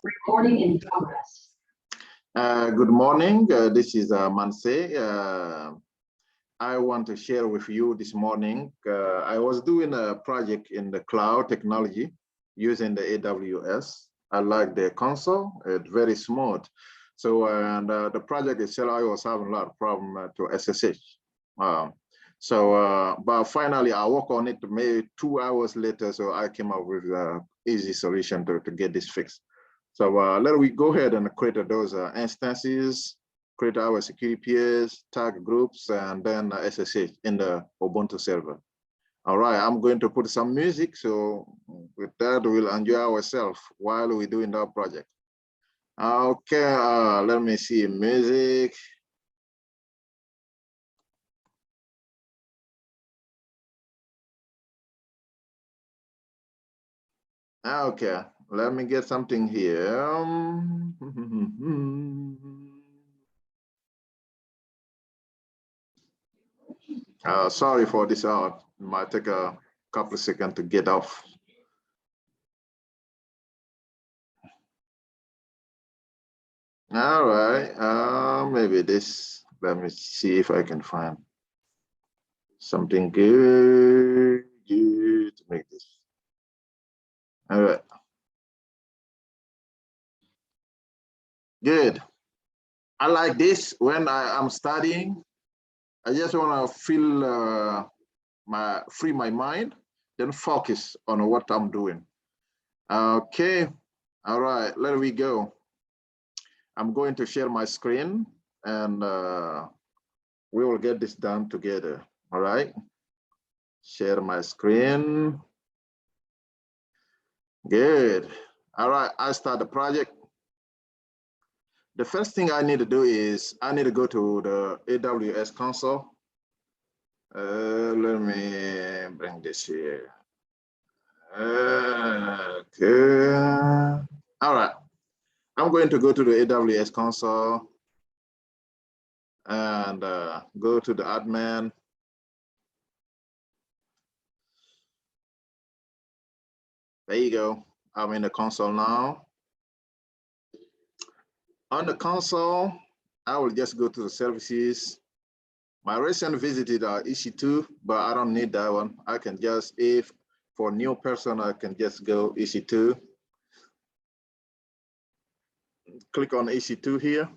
Recording in progress. Good morning. This is Manse. I want to share with you this morning. I was doing a project in the cloud technology using the AWS. I like the console. It's very smooth. So, the project itself, I was having a lot of problem to SSH. But finally, I worked on it maybe 2 hours later. So I came up with an easy solution to get this fixed. So let we go ahead and create those instances, create our security peers, tag groups, and then SSH in the Ubuntu server. All right, I'm going to put some music. So with that, we'll enjoy ourselves while we're doing that project. Okay, let me see music. Okay, let me get something here. Sorry for this out. It might take a couple of seconds to get off. All right, maybe this, let me see if I can find something good to make this. All right. Good. I like this when I am studying. I just want to feel free my mind, then focus on what I'm doing. Okay. All right, let we go. I'm going to share my screen and we will get this done together. All right. Share my screen. Good. All right, I start the project. The first thing I need to do is I need to go to the AWS console. Let me bring this here. Okay. All right. I'm going to go to the AWS console and go to the admin. There you go. I'm in the console now. On the console, I will just go to the services. My recent visited are EC2, but I don't need that one. I can just, if for new person, I can just go EC2. Click on EC2 here.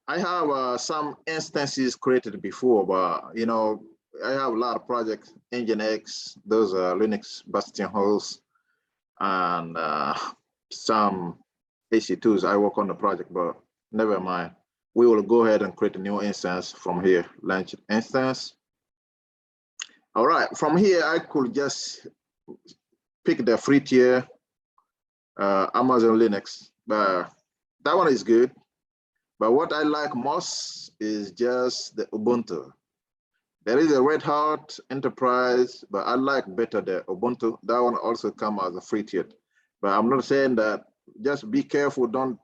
I have some instances created before, but you know, I have a lot of projects, Nginx, those are Linux bastion hosts, and some EC2s. I work on the project, but never mind. We will go ahead and create a new instance from here, launch instance. All right, from here, I could just pick the free tier, Amazon Linux, but that one is good. But what I like most is just the Ubuntu. There is a Red Hat Enterprise, but I like better the Ubuntu. That one also comes as a free tier. But I'm not saying that, just be careful, don't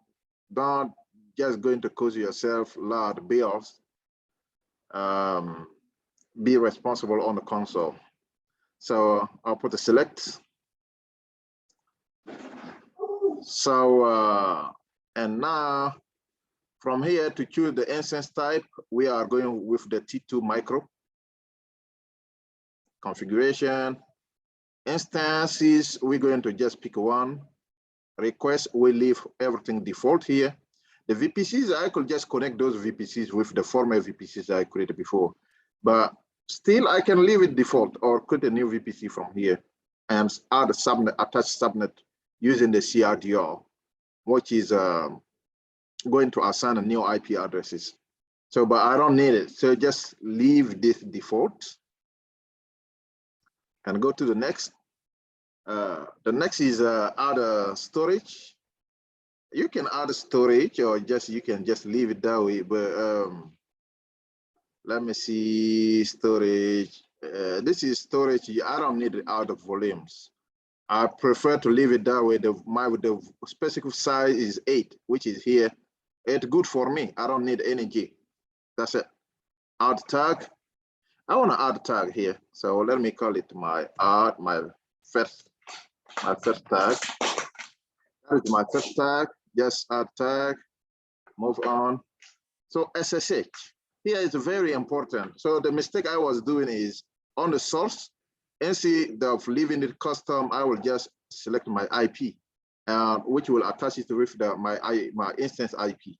just go into cause yourself large bills. Be responsible on the console. So I'll put a select. So, and now from here to choose the instance type, we are going with the T2 micro. Configuration, instances, we're going to just pick one. Request, we leave everything default here. The VPCs, I could just connect those VPCs with the former VPCs I created before, but still I can leave it default or create a new VPC from here and add a subnet, attach subnet using the CRDR, which is going to assign a new IP addresses. So, but I don't need it. So just leave this default and go to the next. The next is add a storage. You can add a storage or just, you can just leave it that way. But let me see storage. This is storage. I don't need it out of volumes. I prefer to leave it that way. The specific size is 8, which is here. It's good for me. I don't need any G. That's it. Add tag. I want to add tag here. So let me call it my first tag. That is my first tag. Just add tag, move on. So SSH here is very important. So the mistake I was doing is on the source, instead of leaving it custom, I will just select my IP, which will attach it with my instance IP.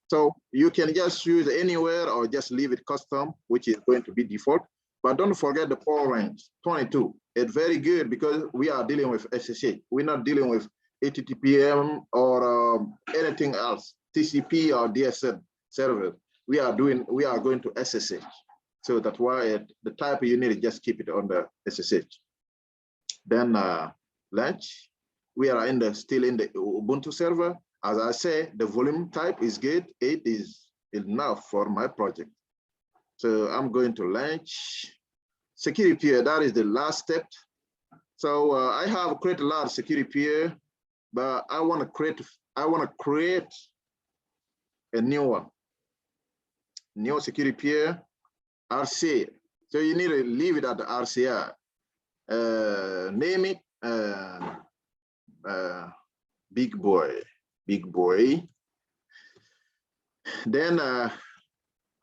So you can just use anywhere or just leave it custom, which is going to be default. But don't forget the port range, 22. It's very good because we are dealing with SSH. We're not dealing with HTTPM or anything else, TCP or DSL server. We are going to SSH. So that's why the type you need to just keep it on the SSH. Then launch. We are still in the Ubuntu server. As I say, the volume type is good. 8 is enough for my project. So I'm going to launch security peer. That is the last step. So I have created a lot of security peer, but I want to create a new one. New security peer, RC. So you need to leave it at the RCR. Name it big boy. Then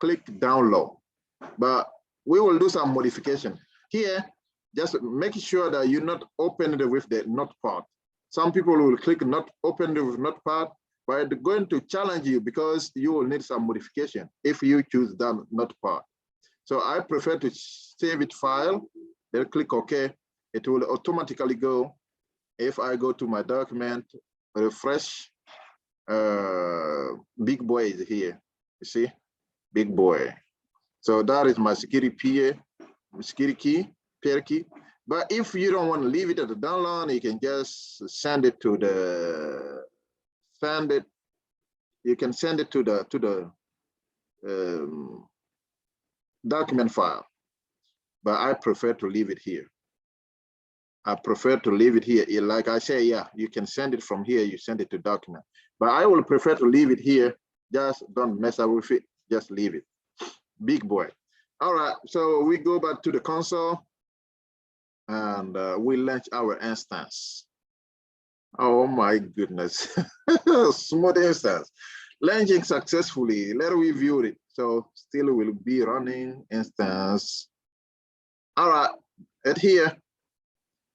click download. But we will do some modification here. Just make sure that you not open it with the notepad. Some people will click not open it with notepad, but it's going to challenge you because you will need some modification if you choose that notepad. So I prefer to save it file, then click OK. It will automatically go. If I go to my document, refresh, big boy is here. You see, big boy. So that is my security key. But if you don't want to leave it at the download, you can just send it to the document file. But I prefer to leave it here. Like I say, yeah, you can send it from here, you send it to document. But I will prefer to leave it here. Just don't mess up with it, just leave it. Big boy. All right, so we go back to the console and we launch our instance. Oh my goodness, smooth instance. Launching successfully, let's review it. So still will be running instance. All right, at here,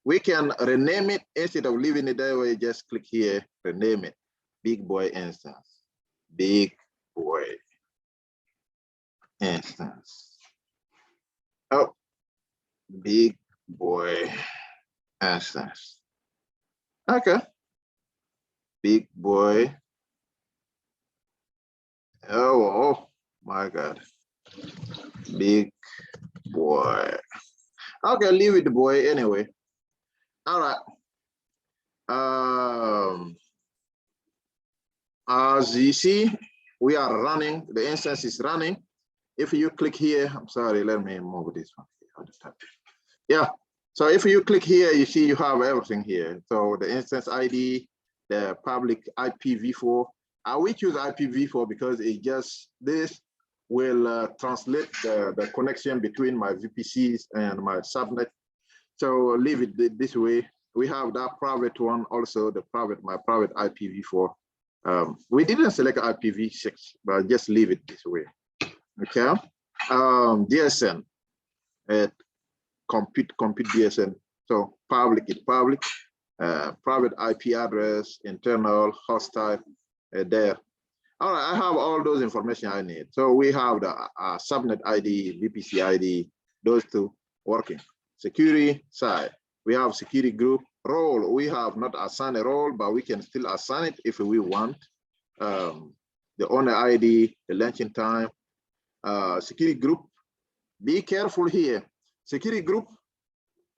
we can rename it. Instead of leaving it that way, just click here, rename it. Big boy instance. Big boy instance. Oh, big boy instance. Okay. Big boy. Oh my God. Big boy. Okay, leave it the boy anyway. All right. As you see, we are running, the instance is running. If you click here, I'm sorry, let me move this one. Yeah, so if you click here, you see you have everything here. So the instance ID, the public IPv4. I will choose IPv4 because this will translate the connection between my VPCs and my subnet. So leave it this way. We have that private one also, my private IPv4. We didn't select IPv6, but just leave it this way. Okay. DSN, compute DSN. So public is public, private IP address, internal, host type, there. All right, I have all those information I need. So we have the subnet ID, VPC ID, those two working. Security side, we have security group. Role, we have not assigned a role, but we can still assign it if we want. The owner ID, the launching time, security group. Be careful here. Security group,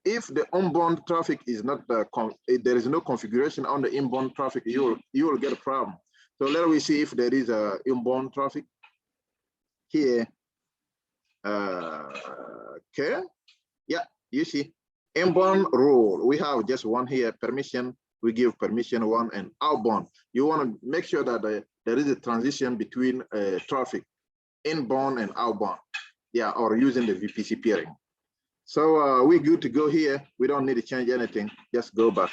if the inbound traffic is not, there is no configuration on the inbound traffic, you will get a problem. So let me see if there is a inbound traffic here. Okay, yeah, you see. Inbound role, we have just one here, permission, we give permission one, and outbound. You want to make sure that there is a transition between traffic, inbound and outbound. yeah, or using the VPC peering. So we're good to go here. We don't need to change anything. Just go back,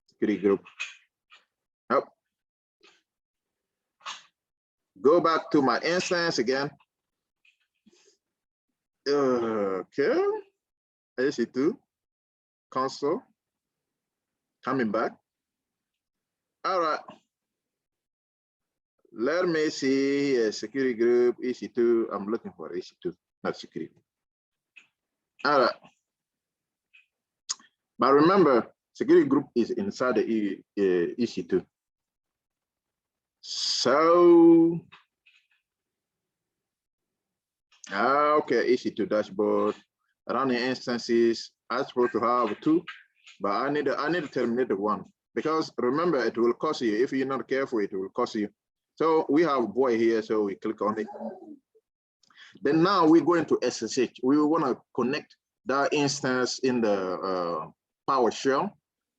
security group. Yep. Go back to my instance again. Okay, SE2 console, coming back. All right. Let me see a security group, EC2. I'm looking for EC2, not security. All right. But remember, security group is inside the EC2. So, okay, EC2 dashboard, running instances. I'm supposed to have 2, but I need to terminate the 1, because remember, it will cost you. If you're not careful, it will cost you. So we have boy here, so we click on it. Then now we're going to SSH. We want to connect that instance in the PowerShell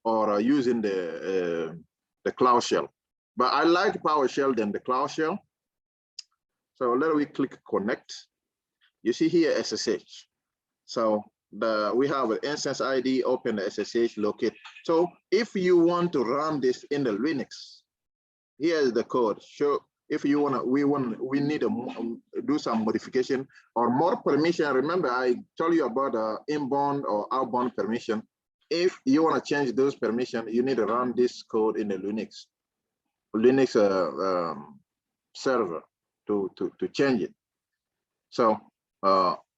or using the Cloud Shell. But I like PowerShell than the Cloud Shell. So let me click connect. You see here SSH. So we have an instance ID, open the SSH, locate. So if you want to run this in the Linux, here's the code. So if you we need to do some modification or more permission. Remember, I told you about inbound or outbound permission. If you want to change those permission, you need to run this code in the Linux server to change it. So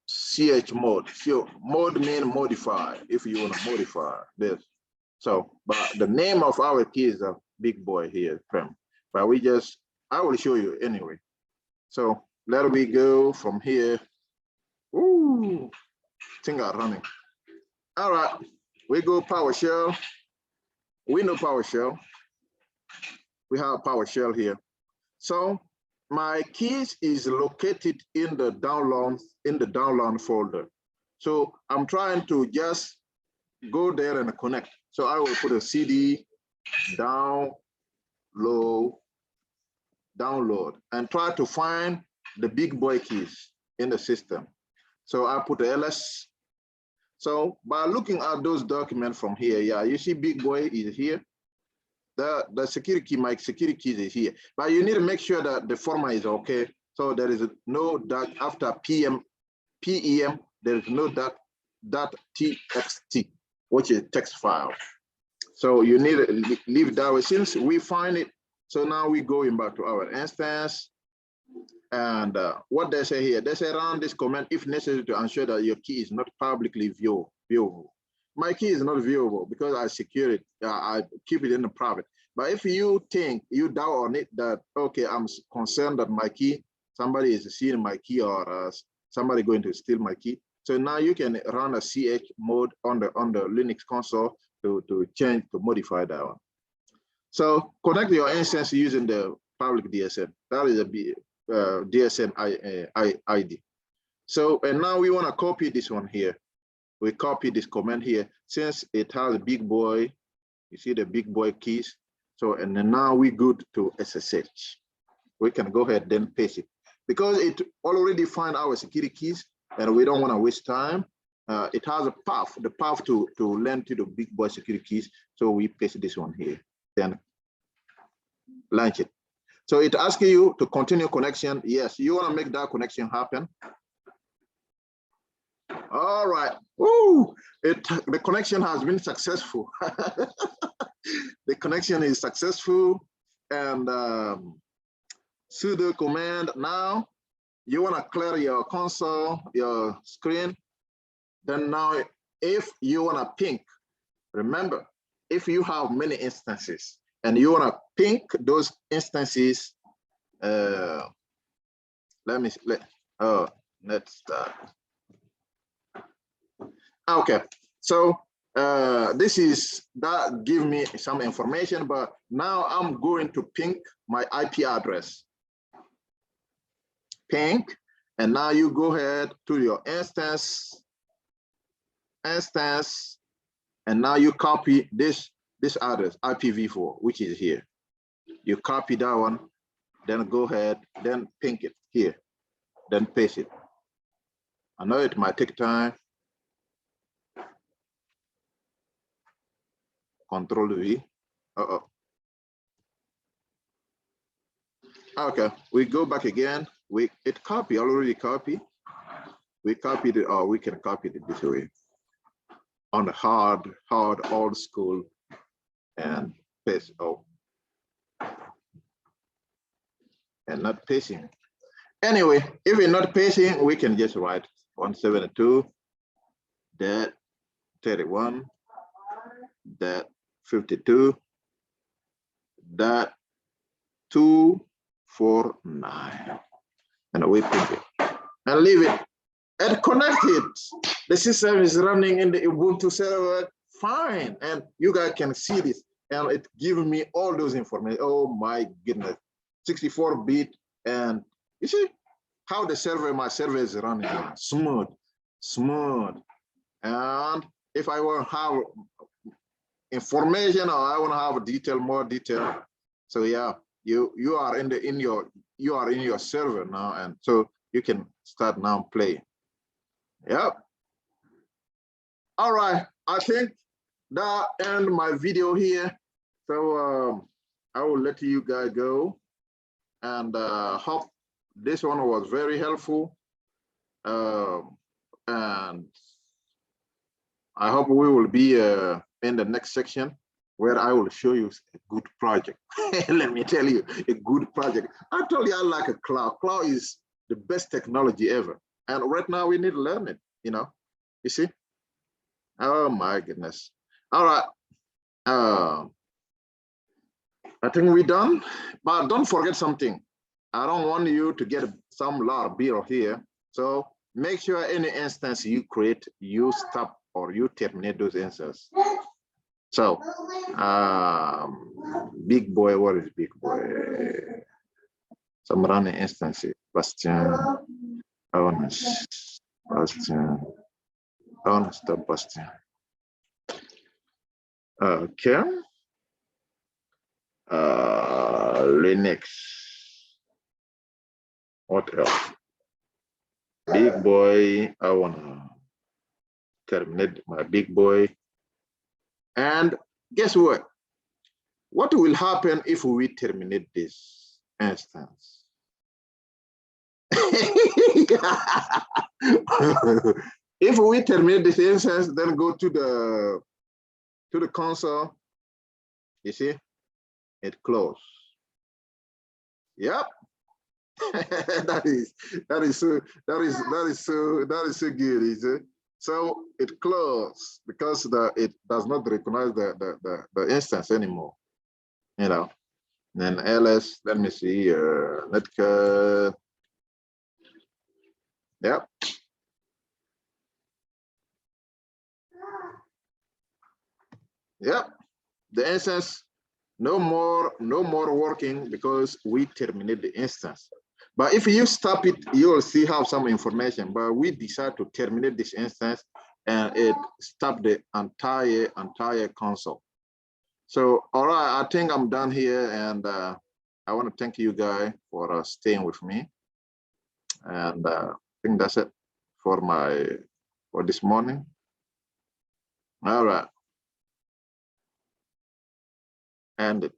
ch mode. So mode means modify. If you want to modify this. So, but the name of our key is a big boy here, Prem. But I will show you anyway. So let me go from here. Ooh, things are running. All right, we go PowerShell. We know PowerShell. We have PowerShell here. So my keys is located in the download folder. So I'm trying to just go there and connect. So I will put a CD download and try to find the big boy keys in the system. So I put the ls. So by looking at those documents from here, yeah, you see big boy is here. The security key, my security keys is here. But you need to make sure that the format is okay. So there is no dot after PEM, there is no .txt, which is text file. So you need to leave that way. Since we find it, so now we're going back to our instance. And what they say here, they say run this command if necessary to ensure that your key is not publicly viewable. My key is not viewable because I secure it. I keep it in the private. But if you think you doubt on it that, okay, I'm concerned that my key, somebody is stealing my key or somebody going to steal my key. So now you can run a CH mode on the Linux console to change, to modify that one. So connect your instance using the public DSN. That is a DSN ID. So, and now we want to copy this one here. We copy this command here since it has a big boy. You see the big boy keys. So, and then now we go to SSH. We can go ahead then paste it because it already find our security keys and we don't want to waste time. It has a path, the path to land to the big boy security keys. So we paste this one here, then launch it. So it asks you to continue connection. Yes, you want to make that connection happen. All right. Ooh, the connection has been successful. The connection is successful, and sudo command. Now you want to clear your console, your screen. Then now, if you want to ping, remember, if you have many instances and you want to ping those instances, let's start. Okay, so that give me some information, but now I'm going to ping my IP address. Ping, and now you go ahead to your instance, and now you copy this address, IPv4, which is here. You copy that one, then go ahead, then ping it here, then paste it. I know it might take time. Control V. Okay, we go back again. It already copy. We copied it, or we can copy it this way on the hard old school and paste. Oh, and not pasting. Anyway, if we're not pasting, we can just write 172.31.249, and we print it and leave it and connect it. The system is running in the Ubuntu server fine, and you guys can see this, and it gives me all those information. Oh my goodness, 64-bit, and you see how the server, my server is running smooth. And if I want to have information, or I want to have more detail, so yeah, you are in your server now, and so you can start now playing. Yep. All right, I think that ends my video here. So I will let you guys go, and hope this one was very helpful. And I hope we will be in the next section where I will show you a good project. Let me tell you, a good project. I told you I like a cloud. Cloud is the best technology ever. And right now we need to learn it, you see? Oh my goodness. All right. I think we're done, but don't forget something. I don't want you to get some lot of bill here. So make sure any instance you create, you stop or you terminate those instances. So big boy, what is big boy? Some running instances, Bastion, honest, Bastion, honest, Bastion. Okay. Linux. What else? Big boy, I wanna terminate my big boy. And guess what? What will happen if we terminate this instance? If we terminate this instance, then go to the console. You see, it closed. Yep. that is so good, is it? So it closed because it does not recognize the instance anymore. Then ls, let me see, netcode. Yep. Yep. The instance no more working because we terminate the instance. But if you stop it, you will see have some information. But we decide to terminate this instance, and it stopped the entire console. So, all right, I think I'm done here, and I want to thank you guys for staying with me. And I think that's it for this morning. All right, and